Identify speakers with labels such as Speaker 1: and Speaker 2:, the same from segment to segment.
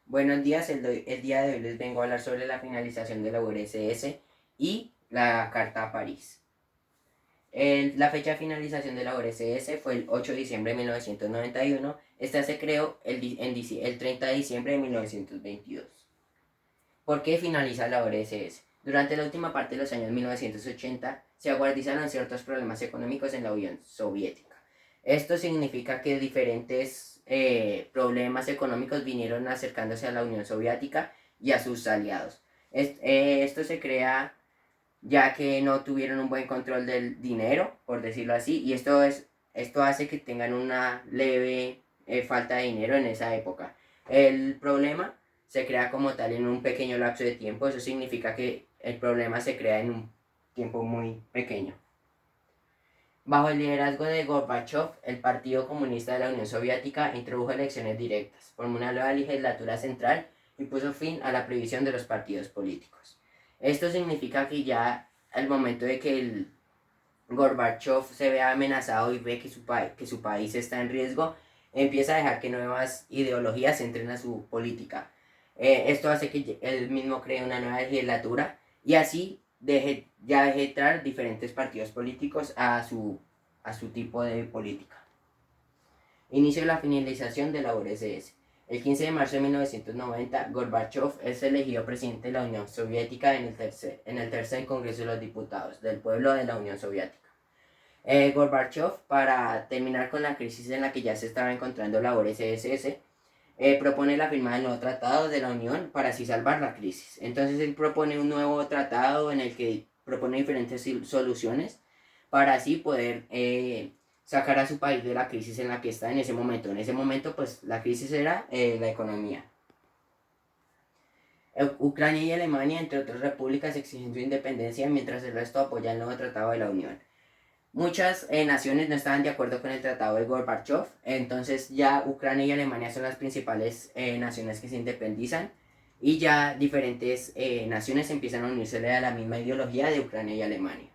Speaker 1: Buenos días, el día de hoy les vengo a hablar sobre la finalización de la URSS y la Carta a París. La fecha de finalización de la URSS fue el 8 de diciembre de 1991. Esta se creó el 30 de diciembre de 1922. ¿Por qué finaliza la URSS? Durante la última parte de los años 1980 se agudizaron ciertos problemas económicos en la Unión Soviética. Esto significa que diferentes problemas económicos vinieron acercándose a la Unión Soviética y a sus aliados. Esto se crea ya que no tuvieron un buen control del dinero, por decirlo así, y esto hace que tengan una leve falta de dinero en esa época. El problema se crea como tal en un pequeño lapso de tiempo, eso significa que el problema se crea en un tiempo muy pequeño. Bajo el liderazgo de Gorbachev, el Partido Comunista de la Unión Soviética introdujo elecciones directas, formó una nueva legislatura central y puso fin a la prohibición de los partidos políticos. Esto significa que ya al momento de que el Gorbachev se vea amenazado y ve que su país está en riesgo, empieza a dejar que nuevas ideologías entren a su política. Esto hace que él mismo cree una nueva legislatura y así deje entrar diferentes partidos políticos a su tipo de política. Inicio de la finalización de la URSS. El 15 de marzo de 1990, Gorbachev es elegido presidente de la Unión Soviética en el tercer Congreso de los Diputados del Pueblo de la Unión Soviética. Gorbachev, para terminar con la crisis en la que ya se estaba encontrando la URSS, propone la firma del nuevo tratado de la Unión para así salvar la crisis. Entonces él propone un nuevo tratado en el que propone diferentes soluciones para así poder sacar a su país de la crisis en la que está en ese momento. En ese momento, pues la crisis era la economía. Ucrania y Alemania, entre otras repúblicas, exigen su independencia mientras el resto apoya el nuevo tratado de la Unión. Muchas naciones no estaban de acuerdo con el tratado de Gorbachev, entonces ya Ucrania y Alemania son las principales naciones que se independizan y ya diferentes naciones empiezan a unirse a la misma ideología de Ucrania y Alemania.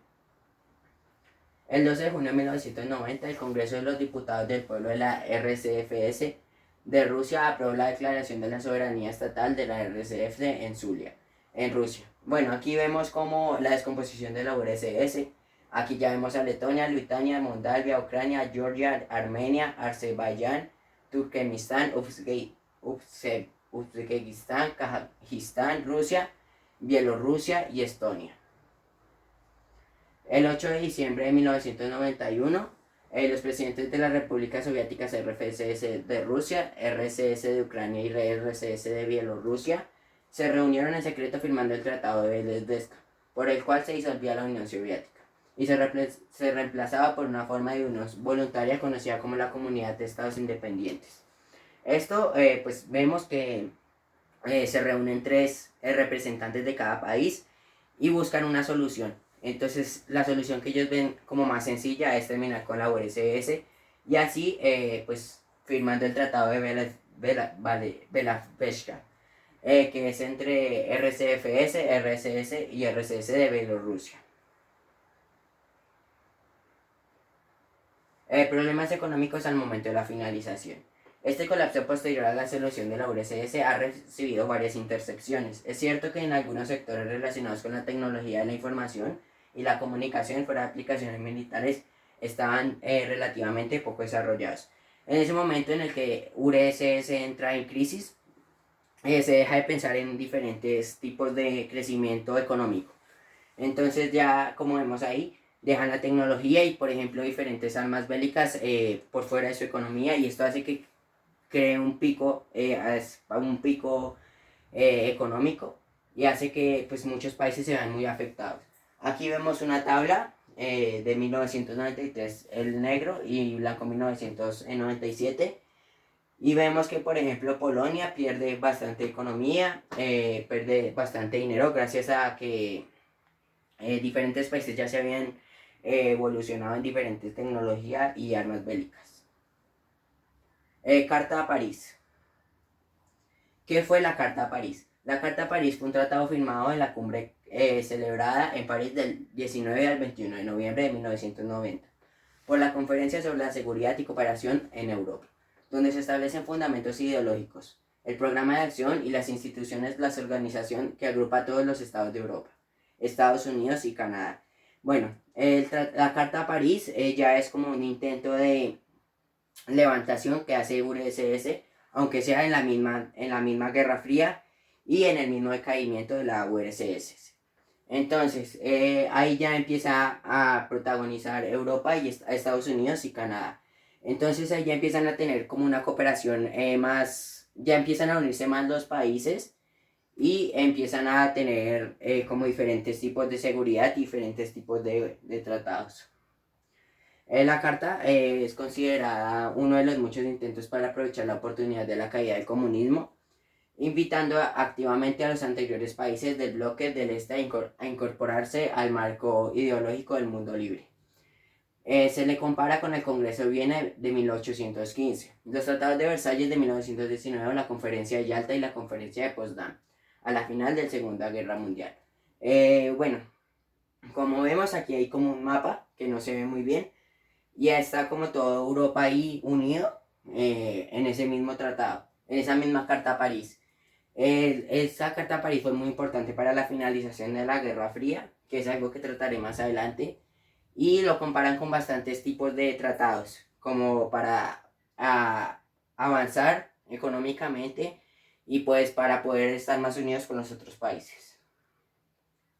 Speaker 1: El 12 de junio de 1990, el Congreso de los Diputados del Pueblo de la RCFS de Rusia aprobó la declaración de la soberanía estatal de la RCF en Zulia, en Rusia. Bueno, aquí vemos como la descomposición de la URSS. Aquí ya vemos a Letonia, Lituania, Moldavia, Ucrania, Georgia, Armenia, Azerbaiyán, Turkmenistán, Uzbekistán, Kazajistán, Rusia, Bielorrusia y Estonia. El 8 de diciembre de 1991, los presidentes de las repúblicas soviéticas RFSS de Rusia, RCS de Ucrania y RCS de Bielorrusia se reunieron en secreto firmando el Tratado de Brest, por el cual se disolvía la Unión Soviética y se reemplazaba por una forma de unión voluntaria conocida como la Comunidad de Estados Independientes. Esto, pues vemos que se reúnen tres representantes de cada país y buscan una solución. Entonces la solución que ellos ven como más sencilla es terminar con la URSS y así pues firmando el tratado de Belafechka, que es entre RCFS, RSS y RCS de Bielorrusia. Problemas económicos al momento de la finalización. Este colapso posterior a la solución de la URSS ha recibido varias intersecciones. Es cierto que en algunos sectores relacionados con la tecnología de la información y la comunicación fuera de aplicaciones militares estaban relativamente poco desarrollados. En ese momento en el que URSS entra en crisis, se deja de pensar en diferentes tipos de crecimiento económico. Entonces ya, como vemos ahí, dejan la tecnología y, por ejemplo, diferentes armas bélicas por fuera de su economía y esto hace que cree un pico económico y hace que pues, muchos países se vean muy afectados. Aquí vemos una tabla de 1993, el negro y blanco 1997. Y vemos que, por ejemplo, Polonia pierde bastante economía, pierde bastante dinero gracias a que diferentes países ya se habían evolucionado en diferentes tecnologías y armas bélicas. Carta a París. ¿Qué fue la Carta a París? La Carta a París fue un tratado firmado en la cumbre celebrada en París del 19 al 21 de noviembre de 1990 por la Conferencia sobre la Seguridad y Cooperación en Europa, donde se establecen fundamentos ideológicos. el programa de acción y las instituciones de la organización que agrupa a todos los estados de Europa, Estados Unidos y Canadá. Bueno, la Carta de París ya es como un intento de levantación que hace URSS, aunque sea en la misma Guerra Fría y en el mismo decaimiento de la URSS. Entonces, ahí ya empieza a protagonizar Europa y Estados Unidos y Canadá. Entonces ahí ya empiezan a tener como una cooperación más, ya empiezan a unirse más los países y empiezan a tener como diferentes tipos de seguridad, diferentes tipos de tratados. La carta es considerada uno de los muchos intentos para aprovechar la oportunidad de la caída del comunismo, invitando activamente a los anteriores países del bloque del Este a incorporarse al marco ideológico del mundo libre. Se le compara con el Congreso de Viena de 1815, los tratados de Versalles de 1919, la Conferencia de Yalta y la Conferencia de Potsdam, a la final de la Segunda Guerra Mundial. Bueno, como vemos aquí hay como un mapa que no se ve muy bien, y ya está como toda Europa ahí unido en ese mismo tratado, en esa misma Carta a París. Esta Carta a París fue muy importante para la finalización de la Guerra Fría, que es algo que trataré más adelante, y lo comparan con bastantes tipos de tratados, como para avanzar económicamente y pues para poder estar más unidos con los otros países.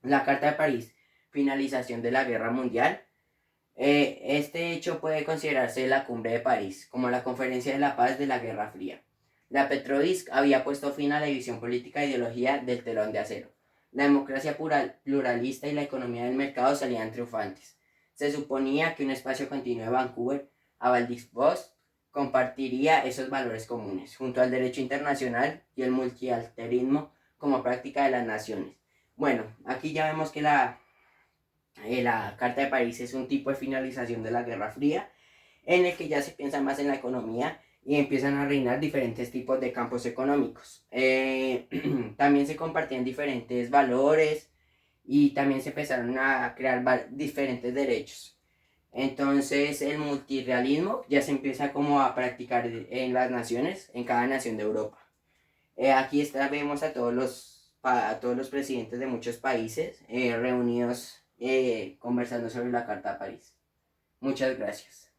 Speaker 1: La Carta de París, finalización de la Guerra Mundial. Este hecho puede considerarse la Cumbre de París, como la conferencia de la paz de la Guerra Fría. La Petrodisc había puesto fin a la división política e ideología del telón de acero. La democracia pluralista y la economía del mercado salían triunfantes. Se suponía que un espacio continuo de Vancouver a Valdivostok compartiría esos valores comunes, junto al derecho internacional y el multilateralismo como práctica de las naciones. Bueno, aquí ya vemos que la Carta de París es un tipo de finalización de la Guerra Fría, en el que ya se piensa más en la economía y empiezan a reinar diferentes tipos de campos económicos. También se compartían diferentes valores y también se empezaron a crear diferentes derechos. Entonces el multirealismo ya se empieza como a practicar en las naciones, en cada nación de Europa. Vemos a todos los presidentes de muchos países reunidos conversando sobre la Carta de París. Muchas gracias.